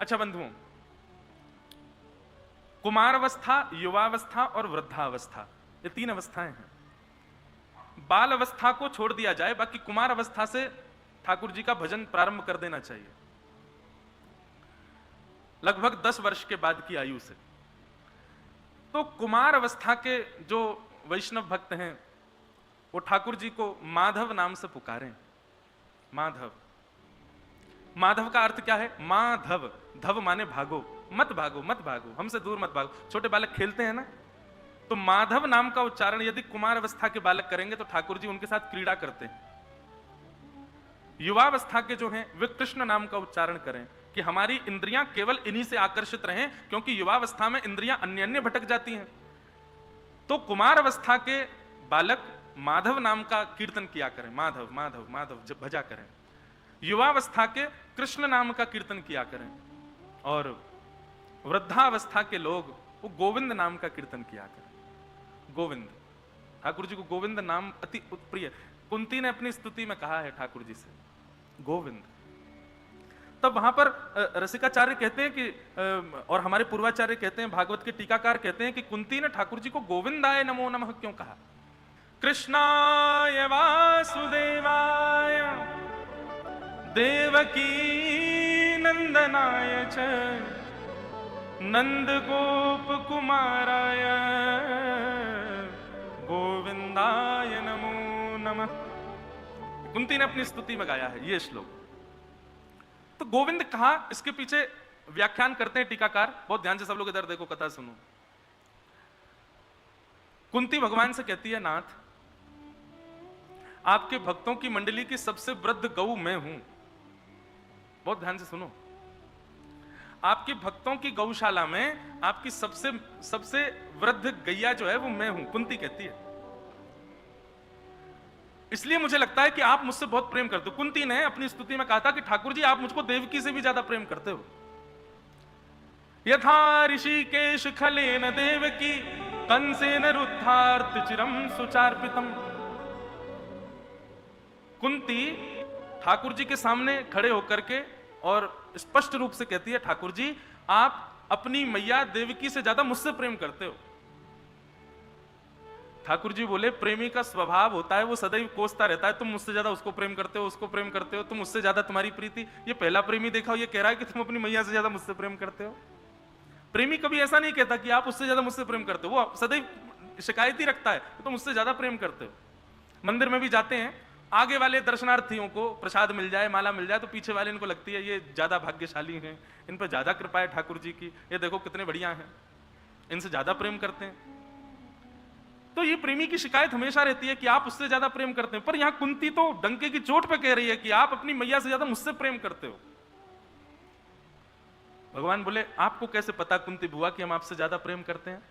अच्छा बंधुओं, कुमारावस्था, युवावस्था और वृद्धावस्था, ये तीन अवस्थाएं हैं। बाल अवस्था को छोड़ दिया जाए, बाकी कुमार अवस्था से ठाकुर जी का भजन प्रारंभ कर देना चाहिए, लगभग 10 वर्ष के बाद की आयु से। तो कुमार अवस्था के जो वैष्णव भक्त हैं वो ठाकुर जी को माधव नाम से पुकारें। माधव, माधव का अर्थ क्या है? माधव, धव माने भागो, मत भागो, मत भागो, हमसे दूर मत भागो। छोटे बालक खेलते हैं ना, तो माधव नाम का उच्चारण यदि कुमार अवस्था के बालक करेंगे तो ठाकुर जी उनके साथ क्रीड़ा करते हैं। युवावस्था के जो हैं वे कृष्ण नाम का उच्चारण करें कि हमारी इंद्रियां केवल इन्हीं से आकर्षित रहें, क्योंकि युवावस्था में इंद्रियां अन्य अन्य भटक जाती हैं। तो कुमार अवस्था के बालक माधव नाम का कीर्तन किया करें, माधव माधव माधव जब भजा करें। युवावस्था के कृष्ण नाम का कीर्तन किया करें, और वृद्धावस्था के लोग वो गोविंद नाम का कीर्तन किया करें। गोविंद, ठाकुर जी को गोविंद नाम अति प्रिय। कुंती ने अपनी स्तुति में कहा है ठाकुर जी से गोविंद। तब वहां पर रसिकाचार्य कहते हैं कि और हमारे पूर्वाचार्य कहते हैं, भागवत के टीकाकार कहते हैं कि कुंती ने ठाकुर जी को गोविंदाय नमो नमः क्यों कहा? कृष्णाय वासुदेवाय देवकी नंदनाय च नंद गोप कुमाराय गोविंदाय नमो नमः। कुंती ने अपनी स्तुति में गाया है ये श्लोक। तो गोविंद कहा, इसके पीछे व्याख्यान करते हैं टीकाकार, बहुत ध्यान से सब लोग इधर देखो, कथा सुनो। कुंती भगवान से कहती है, नाथ आपके भक्तों की मंडली की सबसे वृद्ध गऊ मैं हूं। बहुत ध्यान से सुनो, आपके भक्तों की गौशाला में आपकी सबसे वृद्ध गैया जो है वो मैं हूं, कुंती कहती है। इसलिए मुझे लगता है कि आप मुझसे बहुत प्रेम करते हो। कुंती ने अपनी स्तुति में कहा था कि ठाकुर जी आप मुझको देवकी से भी ज्यादा प्रेम करते हो। यथा ऋषिकेश खलेन देवकी कंसेन रुद्धार्थ चिरम सुचार्पितम। कुंती ठाकुर जी के सामने खड़े होकर के और स्पष्ट रूप से कहती है, ठाकुर जी आप अपनी मैया देवकी से ज्यादा मुझसे प्रेम करते हो। ठाकुर जी बोले, प्रेमी का स्वभाव होता है वो सदैव कोसता रहता है, तुम मुझसे ज्यादा उसको प्रेम करते हो, उसको प्रेम करते हो, तुम उससे ज्यादा तुम्हारी प्रीति। ये पहला प्रेमी देखा हो ये कह रहा है कि तुम अपनी मैया से ज्यादा मुझसे प्रेम करते हो। प्रेमी कभी ऐसा नहीं कहता कि आप उससे ज्यादा मुझसे प्रेम करते हो, वो सदैव शिकायत ही रखता है तुम उससे ज्यादा प्रेम करते हो। मंदिर में भी जाते हैं, आगे वाले दर्शनार्थियों को प्रसाद मिल जाए, माला मिल जाए, तो पीछे वाले इनको लगती है ये ज्यादा भाग्यशाली हैं, इन पर ज्यादा कृपा है ठाकुर जी की, ये देखो कितने बढ़िया हैं, इनसे ज्यादा प्रेम करते हैं। तो ये प्रेमी की शिकायत हमेशा रहती है कि आप उससे ज्यादा प्रेम करते हैं। पर यहां कुंती तो डंके की चोट पे कह रही है कि आप अपनी मैया से ज्यादा मुझसे प्रेम करते हो। भगवान बोले, आपको कैसे पता कुंती बुआ कि हम आपसे ज्यादा प्रेम करते हैं?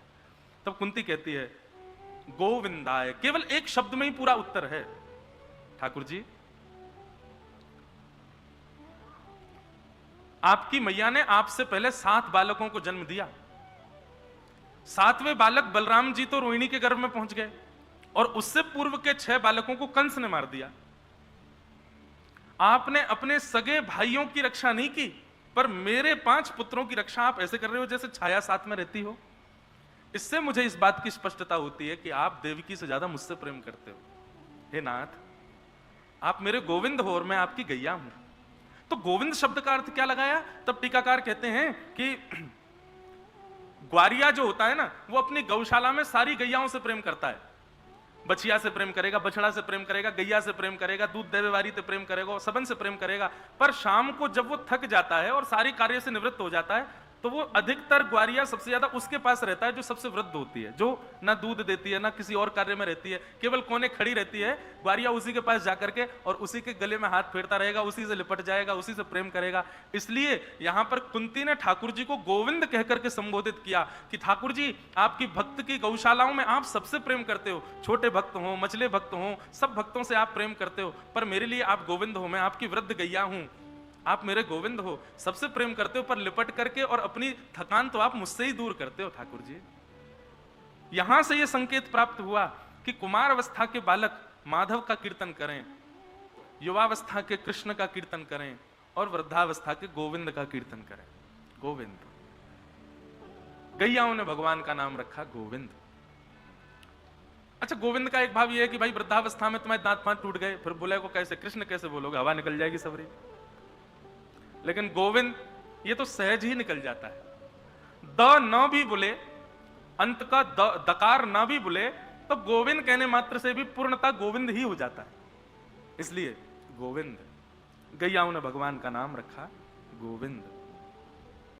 तब कुंती कहती है, गोविंदाय। केवल एक शब्द में ही पूरा उत्तर है। ठाकुर जी आपकी मैया ने आपसे पहले 7 बालकों को जन्म दिया। 7वें बालक बलराम जी तो रोहिणी के गर्भ में पहुंच गए, और उससे पूर्व के 6 बालकों को कंस ने मार दिया। आपने अपने सगे भाइयों की रक्षा नहीं की, पर मेरे 5 पुत्रों की रक्षा आप ऐसे कर रहे हो जैसे छाया साथ में रहती हो। इससे मुझे इस बात की स्पष्टता होती है कि आप देवकी से ज्यादा मुझसे प्रेम करते हो। हे नाथ, आप मेरे गोविंद हो और मैं आपकी गैया हूं। तो गोविंद शब्द का अर्थ क्या लगाया? तब टीकाकार कहते हैं कि ग्वारिया जो होता है ना, वो अपनी गौशाला में सारी गैयाओं से प्रेम करता है। बछिया से प्रेम करेगा, बछड़ा से प्रेम करेगा, गैया से प्रेम करेगा, दूध देवे वाली से प्रेम करेगा, सबन से प्रेम करेगा। पर शाम को जब वो थक जाता है और सारी कार्य से निवृत्त हो जाता है, तो वो अधिकतर ग्वारिया सबसे ज्यादा उसके पास रहता है जो सबसे वृद्ध होती है, जो ना दूध देती है ना किसी और कार्य में रहती है, केवल कोने खड़ी रहती है। ग्वारिया उसी के पास जाकर के और उसी के गले में हाथ फेरता रहेगा, उसी से लिपट जाएगा, उसी से प्रेम करेगा। इसलिए यहां पर कुंती ने ठाकुर जी को गोविंद कहकर के संबोधित किया कि ठाकुर जी आपकी भक्त की गौशालाओं में आप सबसे प्रेम करते हो, छोटे भक्त हो, मछले भक्त हो, सब भक्तों से आप प्रेम करते हो, पर मेरे लिए आप गोविंद हो, मैं आपकी वृद्ध गैया हूं, आप मेरे गोविंद हो, सबसे प्रेम करते हो, पर लिपट करके और अपनी थकान तो आप मुझसे ही दूर करते हो। ठाकुर जी यहां से यह संकेत प्राप्त हुआ कि कुमार अवस्था के बालक माधव का कीर्तन करें, युवावस्था के कृष्ण का कीर्तन करें, और वृद्धावस्था के गोविंद का कीर्तन करें। गोविंद। गैयाओं ने भगवान का नाम रखा गोविंद। अच्छा, गोविंद का एक भाव यह है कि भाई वृद्धावस्था में तुम्हारे दांत फांत टूट गए, फिर बोले को कैसे, कृष्ण कैसे बोलोगे, हवा निकल जाएगी सबरी। लेकिन गोविंद ये तो सहज ही निकल जाता है। द न भी बोले, अंत का दकार न भी बोले, तो गोविंद कहने मात्र से भी पूर्णता गोविंद ही हो जाता है। इसलिए गोविंद, गैयाओं ने भगवान का नाम रखा गोविंद।